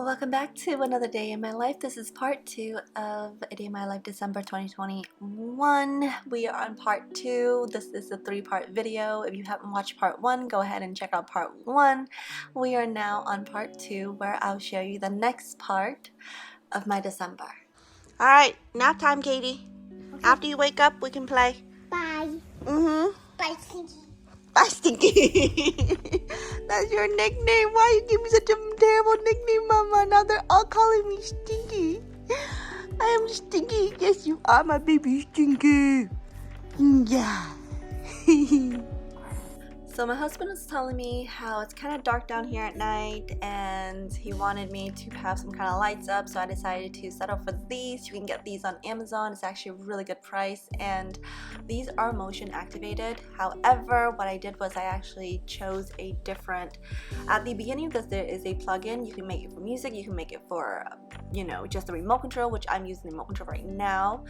Well, welcome back to another day in my life. This is part 2 of A Day in My Life December 2021. We are on part 2. This is a 3-part video. If you haven't watched part 1, go ahead and check out part 1. We are now on part 2 where I'll show you the next part of my December. Alright, nap time, Katie. Okay. After you wake up, we can play. Bye. Bye, Stinky. Bye, Stinky. That's your nickname. Why you give me such a terrible nickname, Mama? Now they're all calling me Stinky. I am Stinky. Yes, you are my baby Stinky. Yeah. So my husband was telling me how it's kind of dark down here at night and he wanted me to have some kind of lights up, so I decided to settle for these. You can get these on Amazon. It's actually a really good price and these are motion activated. However, what I did was I actually chose a different, at the beginning of this there is a plug-in. You can make it for music, you can make it for just the remote control, which I'm using the remote control right now.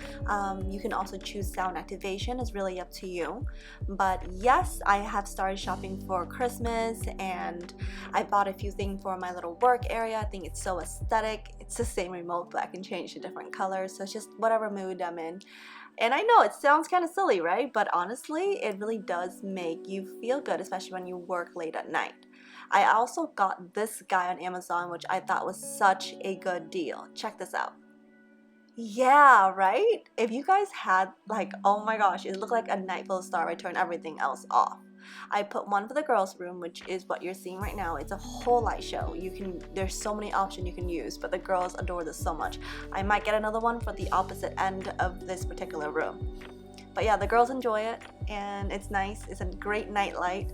You can also choose sound activation. It's really up to you. But yes, I have started shopping for Christmas and I bought a few things for my little work area. I think it's so aesthetic. It's the same remote but I can change to different colors, so it's just whatever mood I'm in. And I know it sounds kind of silly, right? But honestly, it really does make you feel good, especially when you work late at night. I also got this guy on Amazon, which I thought was such a good deal. Check this out. Yeah, right? If you guys had oh my gosh, it looked like a night full of stars. I turned everything else off. I put one for the girls' room, which is what you're seeing right now. It's a whole light show. There's so many options you can use, but the girls adore this so much. I might get another one for the opposite end of this particular room. But yeah, the girls enjoy it and it's nice. It's a great night light,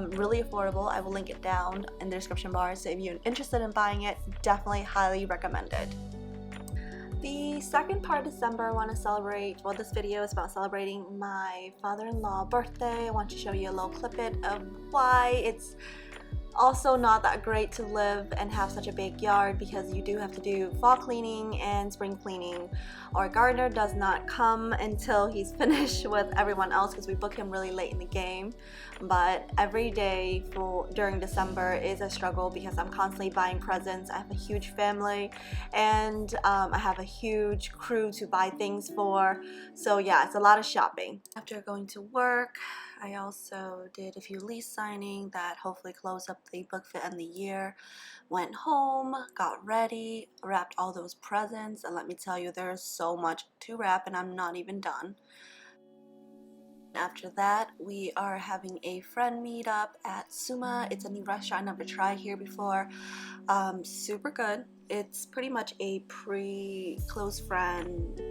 really affordable. I will link it down in the description bar, so if you're interested in buying it, definitely highly recommend it. The second part of December I want to celebrate, well, this video is about celebrating my father-in-law birthday. I want to show you a little clip of why it's also not that great to live and have such a big yard, because you do have to do fall cleaning and spring cleaning. Our gardener does not come until he's finished with everyone else because we book him really late in the game. But every day during December is a struggle because I'm constantly buying presents. I have a huge family and I have a huge crew to buy things for. So yeah, it's a lot of shopping. After going to work, I also did a few lease signing that hopefully close up the book fit and the year. Went home, got ready, wrapped all those presents, and let me tell you, there's so much to wrap and I'm not even done. After that, we are having a friend meetup at Suma. It's a new restaurant I've never tried here before. Super good. It's pretty much a pre-close friend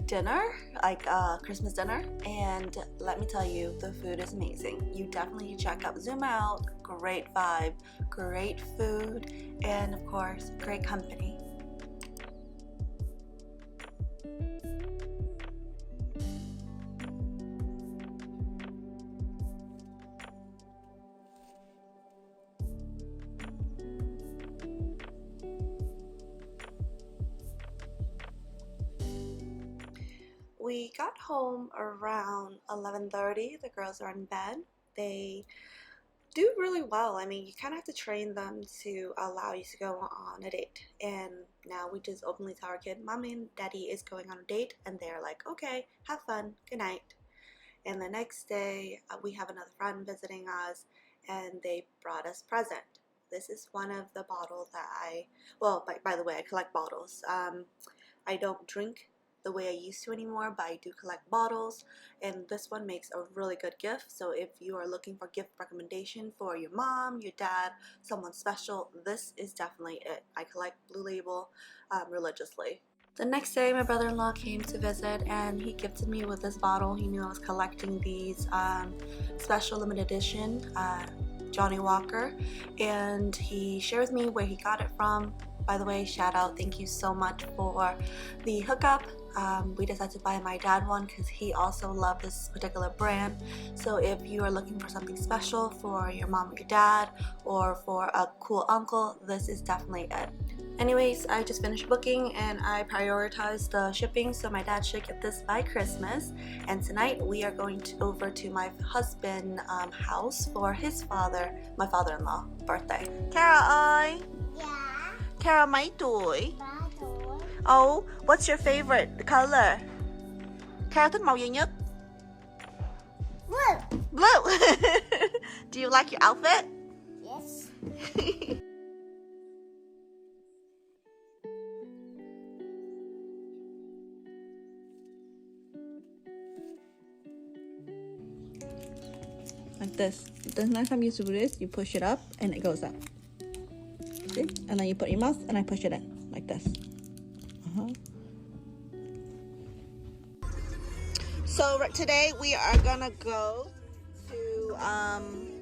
dinner, like Christmas dinner, and let me tell you, the food is amazing. You definitely need to check out Zoom out. Great vibe, great food, and of course great company. We got home around 11:30. The girls are in bed. They do really well. I mean, you kind of have to train them to allow you to go on a date. And now we just openly tell our kid, Mommy and Daddy is going on a date. And they're like, okay, have fun. Good night. And the next day, we have another friend visiting us and they brought us present. This is one of the bottles that by the way, I collect bottles. I don't drink the way I used to anymore, but I do collect bottles, and this one makes a really good gift. So if you are looking for gift recommendation for your mom, your dad, someone special, this is definitely it. I collect Blue Label religiously. The next day, my brother-in-law came to visit and he gifted me with this bottle. He knew I was collecting these special limited edition Johnny Walker, and he shared with me where he got it from. By the way, shout out, thank you so much for the hookup. We decided to buy my dad one because he also loved this particular brand. So if you are looking for something special for your mom or your dad, or for a cool uncle, this is definitely it. Anyways, I just finished booking and I prioritized the shipping, so my dad should get this by Christmas. And tonight we are going over to my husband's house for my father-in-law birthday. Kara, Yeah. Kara mấy tuổi? 3 tuổi. Oh, what's your favorite color? Kara thích màu gì nhất? Blue. Blue. Do you like your outfit? Yes. Like this. The next time you do this, you push it up and it goes up. See? And then you put your mouth and I push it in like this. So today we are gonna go to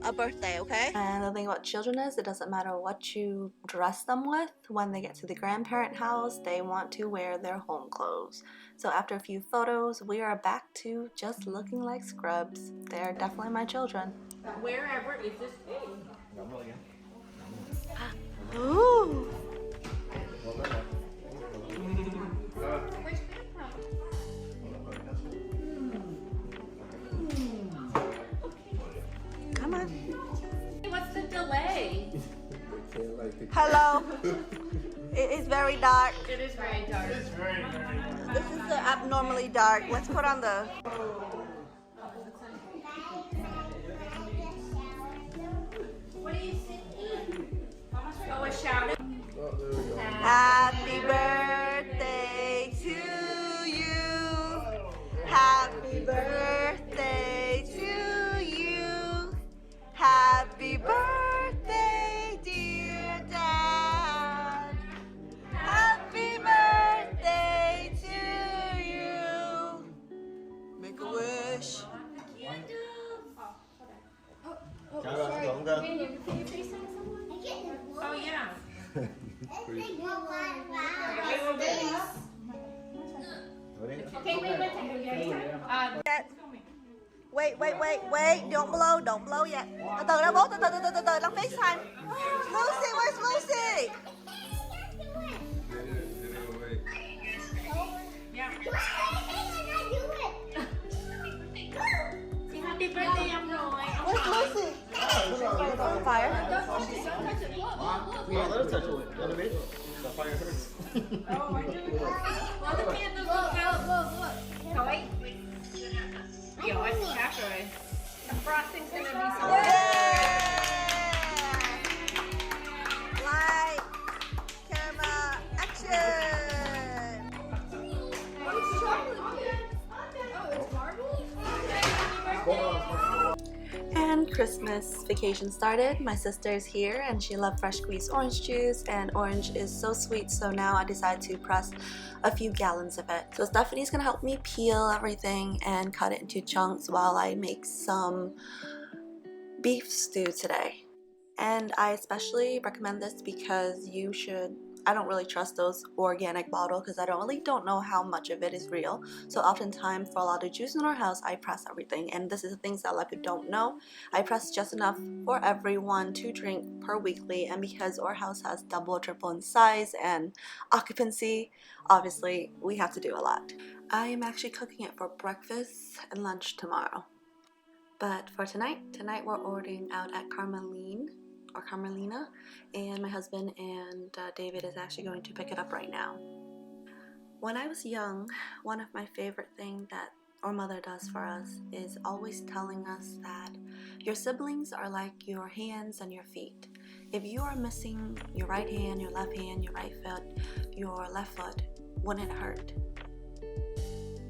a birthday, okay? And the thing about children is it doesn't matter what you dress them with. When they get to the grandparent house, they want to wear their home clothes. So after a few photos, we are back to just looking like scrubs. They're definitely my children. Wherever is this thing? Ooh. Come on. What's the delay? Hello. It is very dark. It is very dark. This is the abnormally dark. Let's put on the... What are you singing? Oh, a shout. Happy birthday to you. Happy birthday to you. Happy birthday, dear Dad. Happy birthday to you. Make a wish. Can you FaceTime someone? Oh, yeah. Okay, wait. Wait. Don't blow yet. Từ từ đó bố, từ từ, làm FaceTime. Lucy, where's Lucy? Happy birthday, em rồi. Where's Lucy? On fire. Well, the candles look out. Kaly. Giỏi, khác rồi. The frosting's gonna be so good. Light, camera, action. And Christmas vacation started. My sister's here and she loved fresh squeezed orange juice, and orange is so sweet, so now I decided to press a few gallons of it. So Stephanie's gonna help me peel everything and cut it into chunks while I make some beef stew today. And I especially recommend this because I don't really trust those organic bottles because I don't know how much of it is real. So oftentimes for a lot of juice in our house, I press everything, and this is the things that a lot of people don't know. I press just enough for everyone to drink per weekly, and because our house has double or triple in size and occupancy, obviously we have to do a lot. I am actually cooking it for breakfast and lunch tomorrow. But for tonight we're ordering out at Cᴏ宜, and my husband and David is actually going to pick it up right now. When I was young, one of my favorite things that our mother does for us is always telling us that your siblings are like your hands and your feet. If you are missing your right hand, your left hand, your right foot, your left foot, wouldn't it hurt?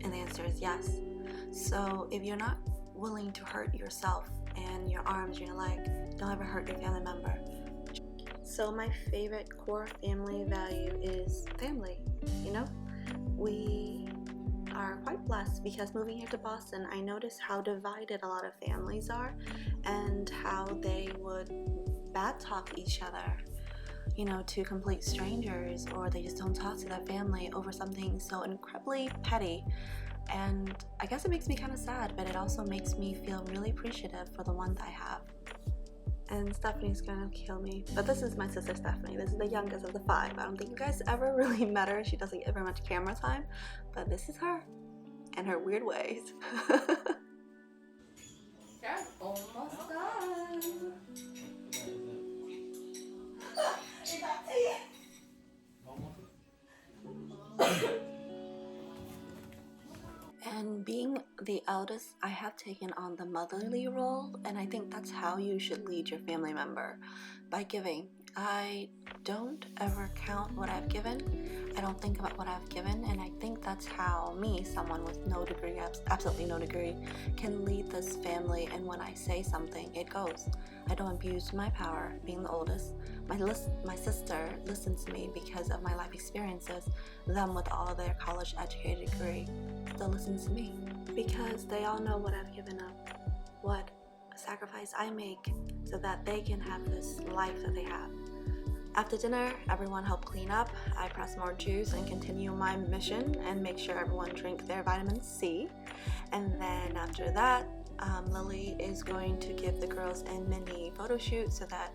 And the answer is yes. So if you're not willing to hurt yourself and your arms, your leg, don't ever hurt your family member. So my favorite core family value is family. You know, we are quite blessed because moving here to Boston, I noticed how divided a lot of families are and how they would bad talk each other, you know, to complete strangers, or they just don't talk to their family over something so incredibly petty. And I guess it makes me kind of sad, but it also makes me feel really appreciative for the ones I have. And Stephanie's gonna kill me, but this is my sister Stephanie. This is the youngest of the 5. I don't think you guys ever really met her. She doesn't get very much camera time, but this is her and her weird ways. That's almost done. the eldest, I have taken on the motherly role, and I think that's how you should lead your family member, by giving. I don't ever count what I've given. I don't think about what I've given, and I think that's how me, someone with no degree, absolutely no degree, can lead this family. And when I say something, it goes. I don't abuse my power, being the oldest. My sister listens to me because of my life experiences. Them with all their college educated degree still listens to me because they all know what I've given up, what sacrifice I make so that they can have this life that they have. After dinner, everyone helped clean up. I press more juice and continue my mission and make sure everyone drink their vitamin C. And then after that, Lily is going to give the girls a mini photo shoot so that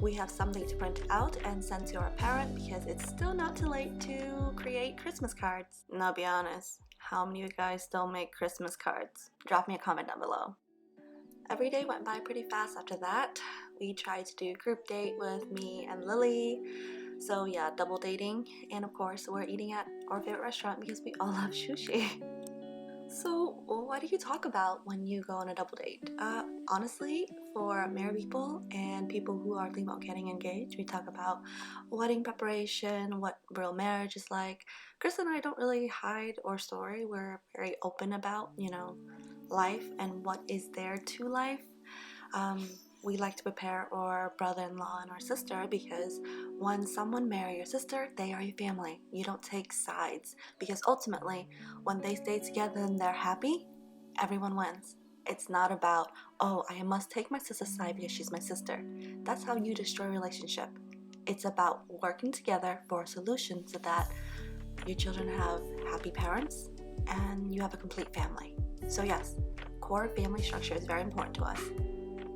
we have something to print out and send to our parent, because it's still not too late to create Christmas cards. And I'll be honest, how many of you guys still make Christmas cards? Drop me a comment down below. Every day went by pretty fast after that. We tried to do a group date with me and Lily. So yeah, double dating. And of course, we're eating at our favorite restaurant because we all love sushi. So what do you talk about when you go on a double date? Honestly, for married people and people who are thinking about getting engaged, we talk about wedding preparation, what real marriage is like. Chris and I don't really hide our story. We're very open about, life and what is there to life. We like to prepare our brother-in-law and our sister, because when someone marries your sister, they are your family. You don't take sides, because ultimately, when they stay together and they're happy, everyone wins. It's not about, oh, I must take my sister's side because she's my sister. That's how you destroy a relationship. It's about working together for a solution so that your children have happy parents and you have a complete family. So yes, core family structure is very important to us.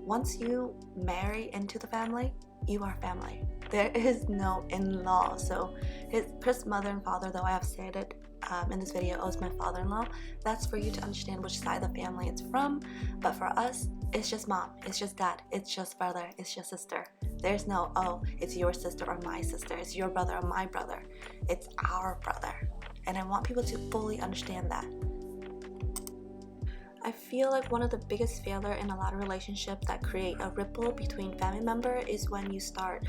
Once you marry into the family, you are family. There is no in-law. So Chris' mother and father, though I have said it in this video, is my father-in-law. That's for you to understand which side of the family it's from. But for us, it's just mom, it's just dad, it's just brother, it's just sister. There's no, oh, it's your sister or my sister, it's your brother or my brother. It's our brother. And I want people to fully understand that. I feel like one of the biggest failure in a lot of relationships that create a ripple between family members is when you start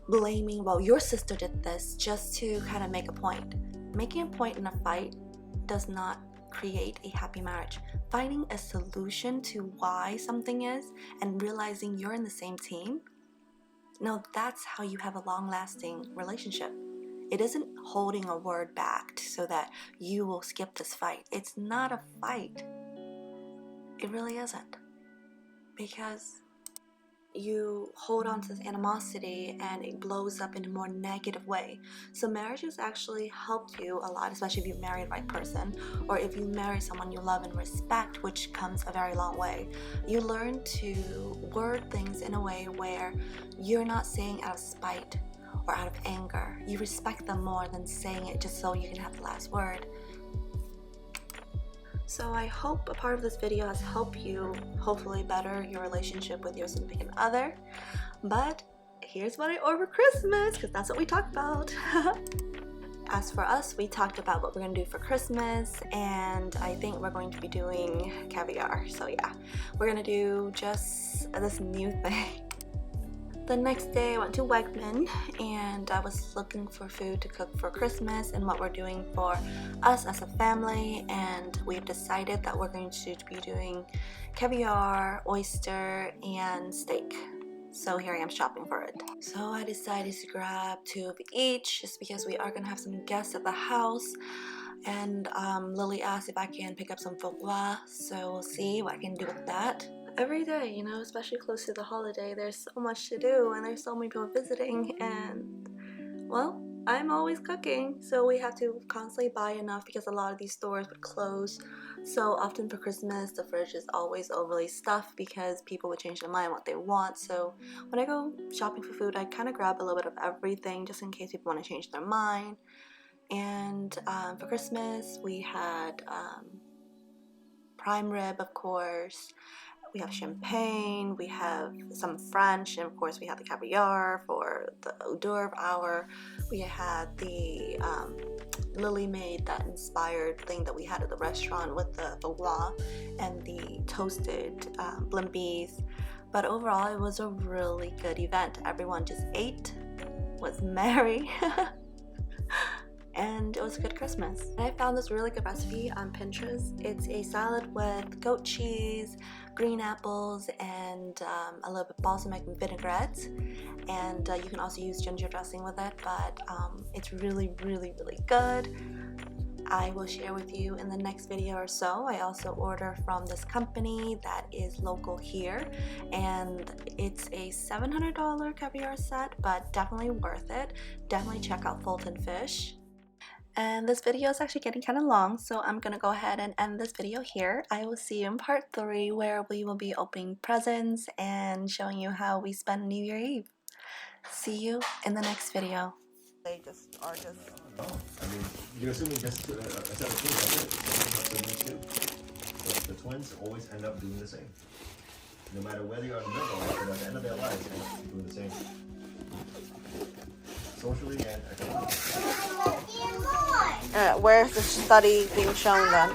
blaming, well, your sister did this, just to kind of make a point. Making a point in a fight does not create a happy marriage. Finding a solution to why something is and realizing you're in the same team, no, that's how you have a long-lasting relationship. It isn't holding a word back so that you will skip this fight. It's not a fight. It really isn't, because you hold on to this animosity and it blows up in a more negative way. So marriage has actually helped you a lot, especially if you marry the right person, or if you marry someone you love and respect, which comes a very long way. You learn to word things in a way where you're not saying out of spite or out of anger. You respect them more than saying it just so you can have the last word. So I hope a part of this video has helped you hopefully better your relationship with your significant other. But here's what I ordered for Christmas, because that's what we talked about. As for us, we talked about what we're going to do for Christmas, and I think we're going to be doing caviar. So yeah, we're going to do just this new thing. The next day I went to Wegman and I was looking for food to cook for Christmas and what we're doing for us as a family, and we've decided that we're going to be doing caviar, oyster, and steak. So here I am shopping for it. So I decided to grab 2 of each just because we are going to have some guests at the house, and Lily asked if I can pick up some foie gras, so we'll see what I can do with that. Every day, especially close to the holiday, there's so much to do and there's so many people visiting, and well, I'm always cooking, so we have to constantly buy enough because a lot of these stores would close. So often for Christmas, the fridge is always overly stuffed because people would change their mind what they want. So when I go shopping for food, I kind of grab a little bit of everything just in case people want to change their mind. And for Christmas, we had prime rib, of course. We have champagne, we have some French, and of course we have the caviar for the hors d'oeuvre hour. We had the Lily made that inspired thing that we had at the restaurant with the voix and the toasted blimpies. But overall, it was a really good event. Everyone just ate, was merry, and it was a good Christmas. And I found this really good recipe on Pinterest. It's a salad with goat cheese, green apples, and a little bit balsamic and vinaigrette. And you can also use ginger dressing with it, but it's really, really, really good. I will share with you in the next video or so. I also order from this company that is local here, and it's a $700 caviar set, but definitely worth it. Definitely check out Fulton Fish. And this video is actually getting kind of long, so I'm gonna go ahead and end this video here. I will see you in part 3, where we will be opening presents and showing you how we spend New Year Eve. See you in the next video. They just are just. No, I mean, you're assuming just a set of twins, that's it. Siblings too. So the twins always end up doing the same. No matter whether you're in the middle or at the end of their lives, they end up doing the same. Socially and economically. Where's the study being shown then?